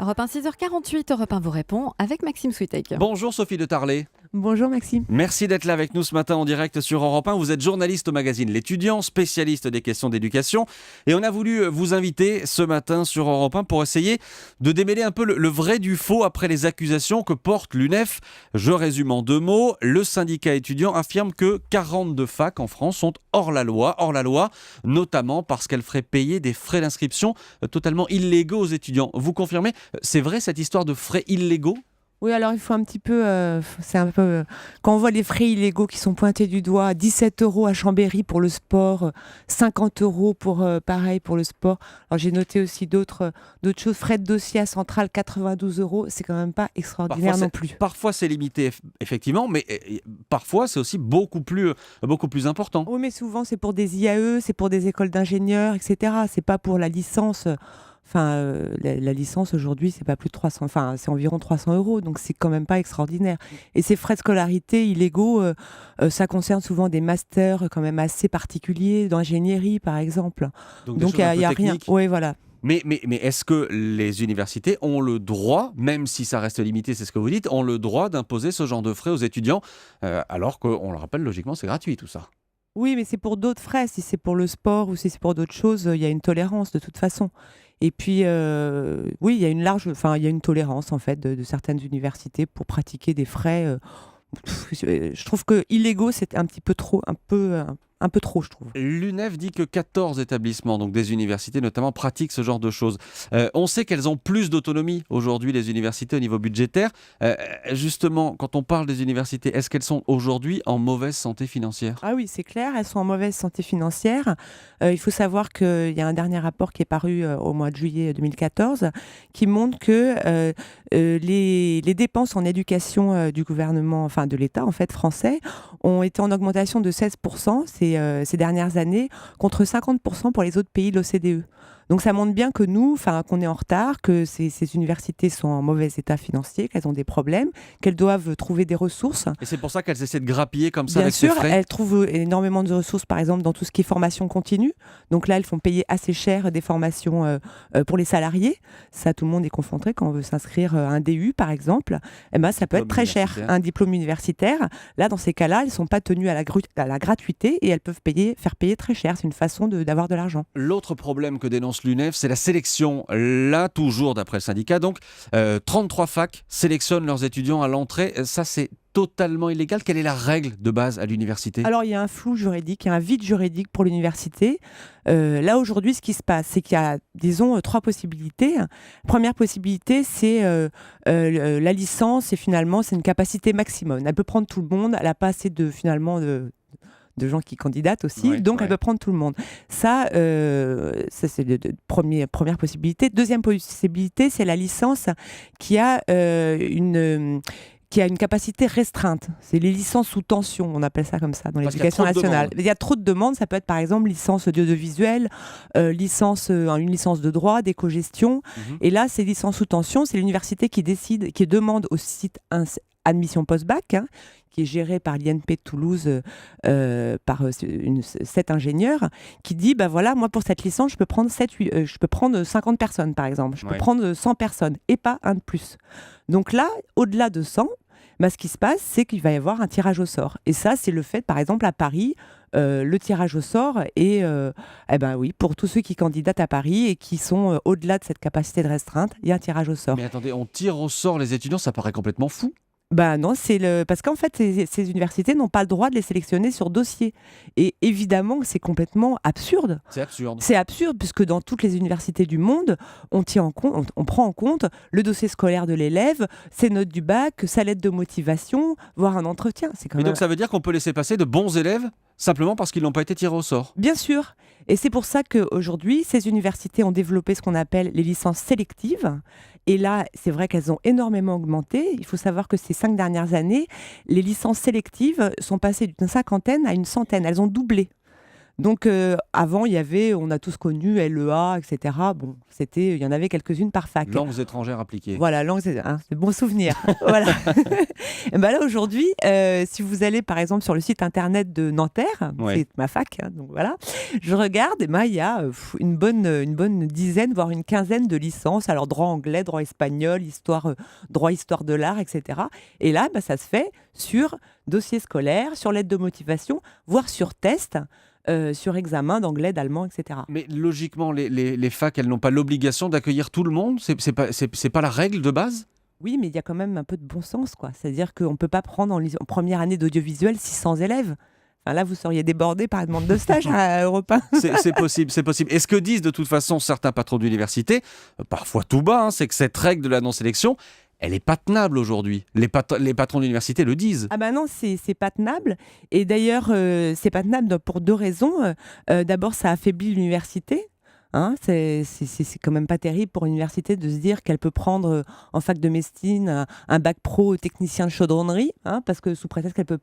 Europe 1, 6h48, Europe 1 vous répond avec Maxime Switek. Bonjour Sophie de Tarlet. Bonjour Maxime. Merci d'être là avec nous ce matin en direct sur Europe 1. Vous êtes journaliste au magazine L'Étudiant, spécialiste des questions d'éducation. Et on a voulu vous inviter ce matin sur Europe 1 pour essayer de démêler un peu le vrai du faux après les accusations que porte l'UNEF. Je résume en 2 mots. Le syndicat étudiant affirme que 42 facs en France sont hors la loi, notamment parce qu'elles feraient payer des frais d'inscription totalement illégaux aux étudiants. Vous confirmez? C'est vrai cette histoire de frais illégaux? Oui, alors il faut un petit peu, quand on voit les frais illégaux qui sont pointés du doigt, 17 € à Chambéry pour le sport, 50 € pour pareil pour le sport. Alors j'ai noté aussi d'autres choses, frais de dossier à Centrale, 92 €, c'est quand même pas extraordinaire non plus. Parfois c'est limité effectivement, mais parfois c'est aussi beaucoup plus important. Oui, mais souvent c'est pour des IAE, c'est pour des écoles d'ingénieurs, etc. C'est pas pour la licence. La licence aujourd'hui, c'est pas plus de 300, c'est environ 300 €, donc c'est quand même pas extraordinaire. Et ces frais de scolarité illégaux, ça concerne souvent des masters quand même assez particuliers, d'ingénierie par exemple. Donc il y a rien. Oui, voilà. Mais est-ce que les universités ont le droit, même si ça reste limité, c'est ce que vous dites, ont le droit d'imposer ce genre de frais aux étudiants, alors qu'on le rappelle, logiquement, c'est gratuit tout ça? Oui, mais c'est pour d'autres frais. Si c'est pour le sport ou si c'est pour d'autres choses, il y a une tolérance de toute façon. Et puis, oui, il y a une tolérance en fait de certaines universités pour pratiquer des frais. Je trouve que illégaux, c'est un petit peu trop, un peu trop, je trouve. L'UNEF dit que 14 établissements, donc des universités notamment, pratiquent ce genre de choses. On sait qu'elles ont plus d'autonomie aujourd'hui, les universités, au niveau budgétaire. Justement, quand on parle des universités, est-ce qu'elles sont aujourd'hui en mauvaise santé financière? Ah oui, c'est clair, elles sont en mauvaise santé financière. Il faut savoir qu'il y a un dernier rapport qui est paru au mois de juillet 2014 qui montre que les dépenses en éducation du gouvernement, enfin de l'État en fait français, ont été en augmentation de 16% ces dernières années, contre 50% pour les autres pays de l'OCDE. Donc ça montre bien que nous, qu'on est en retard, que ces universités sont en mauvais état financier, qu'elles ont des problèmes, qu'elles doivent trouver des ressources. Et c'est pour ça qu'elles essaient de grappiller comme ça Bien avec sûr, ces frais? elles trouvent énormément de ressources, par exemple, dans tout ce qui est formation continue. Donc là, elles font payer assez cher des formations pour les salariés. Ça, tout le monde est confronté quand on veut s'inscrire à un DU, par exemple. Eh ben, ça peut être très cher, un diplôme universitaire. Là, dans ces cas-là, elles ne sont pas tenues à la gratuité et elles peuvent faire payer très cher. C'est une façon d'avoir de l'argent. L'autre problème que dénonce l'UNEF, c'est la sélection. Là, toujours d'après le syndicat, donc 33 facs sélectionnent leurs étudiants à l'entrée. Ça, c'est totalement illégal. Quelle est la règle de base à l'université? Alors, il y a un flou juridique, il y a un vide juridique pour l'université. Là, aujourd'hui, ce qui se passe, c'est qu'il y a, disons, 3 possibilités. Première possibilité, c'est la licence, et finalement, c'est une capacité maximum. Elle peut prendre tout le monde, elle n'a pas assez de de gens qui candidatent aussi, elle peut prendre tout le monde. Ça c'est première possibilité. Deuxième possibilité, c'est la licence qui a une capacité restreinte. C'est les licences sous tension, on appelle ça comme ça dans l'éducation nationale. Il y a trop de demandes, ça peut être par exemple licence d'audiovisuel, une licence de droit, d'éco-gestion. Et là, ces licences sous tension, c'est l'université qui décide, qui demande au site admission post-bac, qui est géré par l'INP de Toulouse, par 7 ingénieurs, qui dit, moi pour cette licence, je peux prendre 50 personnes par exemple, je peux prendre 100 personnes et pas un de plus. Donc là, au-delà de 100, ce qui se passe, c'est qu'il va y avoir un tirage au sort. Et ça, c'est le fait, par exemple, à Paris, le tirage au sort est, pour tous ceux qui candidatent à Paris et qui sont au-delà de cette capacité de restreinte, il y a un tirage au sort. Mais attendez, on tire au sort les étudiants, ça paraît complètement fou. Non, parce qu'en fait, ces universités n'ont pas le droit de les sélectionner sur dossier. Et évidemment, c'est complètement absurde. C'est absurde. C'est absurde, puisque dans toutes les universités du monde, on prend en compte le dossier scolaire de l'élève, ses notes du bac, sa lettre de motivation, voire un entretien. Donc ça veut dire qu'on peut laisser passer de bons élèves simplement parce qu'ils n'ont pas été tirés au sort? Bien sûr. Et c'est pour ça qu'aujourd'hui, ces universités ont développé ce qu'on appelle les licences sélectives. Et là, c'est vrai qu'elles ont énormément augmenté. Il faut savoir que ces 5 dernières années, les licences sélectives sont passées d'une 50aine à une 100aine. Elles ont doublé. Donc avant, on a tous connu LEA, etc. Bon, il y en avait quelques-unes par fac. Langues étrangères appliquées. Voilà, c'est bon souvenir. Voilà. Et ben là aujourd'hui, si vous allez par exemple sur le site internet de Nanterre, c'est ma fac, hein, donc voilà, je regarde, et ben il y a une bonne dizaine, voire une quinzaine de licences. Alors droit anglais, droit espagnol, droit histoire de l'art, etc. Et là, ça se fait sur dossier scolaire, sur lettre de motivation, voire sur test. Sur examen d'anglais, d'allemand, etc. Mais logiquement, les facs, elles n'ont pas l'obligation d'accueillir tout le monde. C'est pas la règle de base. Oui, mais il y a quand même un peu de bon sens, quoi. C'est-à-dire qu'on ne peut pas prendre en première année d'audiovisuel 600 élèves. Enfin, là, vous seriez débordé par la demande de stage à Europe 1. C'est possible, c'est possible. Et ce que disent de toute façon certains patrons d'université, parfois tout bas, c'est que cette règle de la non-sélection, elle est pas tenable aujourd'hui. Les patrons d'université le disent. Ah non, c'est pas tenable. Et d'ailleurs, c'est pas tenable pour deux raisons. D'abord, ça affaiblit l'université. Hein, c'est quand même pas terrible pour une université de se dire qu'elle peut prendre en fac de médecine un bac pro technicien de chaudronnerie, hein, parce que sous prétexte qu'elle peut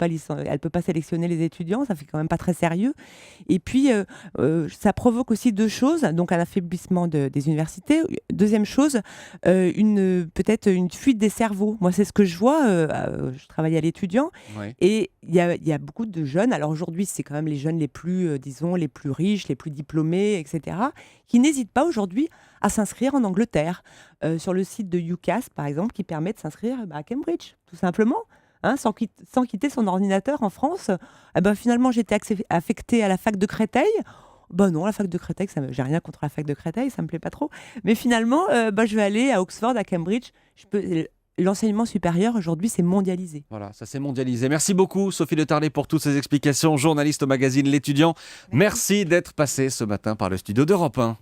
pas sélectionner les étudiants, ça fait quand même pas très sérieux. Et puis ça provoque aussi deux choses, donc un affaiblissement des universités. Deuxième chose, peut-être une fuite des cerveaux. Moi, c'est ce que je vois. Je travaille à l'étudiant et il y a beaucoup de jeunes. Alors aujourd'hui, c'est quand même les jeunes les plus, disons, les plus riches, les plus diplômés, etc., qui n'hésitent pas aujourd'hui à s'inscrire en Angleterre, sur le site de UCAS, par exemple, qui permet de s'inscrire à Cambridge, tout simplement, hein, sans quitter son ordinateur en France. Finalement, j'étais affectée à la fac de Créteil. Non, la fac de Créteil, j'ai rien contre la fac de Créteil, ça me plaît pas trop. Mais finalement, je vais aller à Oxford, à Cambridge. L'enseignement supérieur, aujourd'hui, c'est mondialisé. Voilà, ça s'est mondialisé. Merci beaucoup, Sophie Le Tarlet, pour toutes ces explications. Journaliste au magazine L'Étudiant. Merci d'être passée ce matin par le studio d'Europe 1.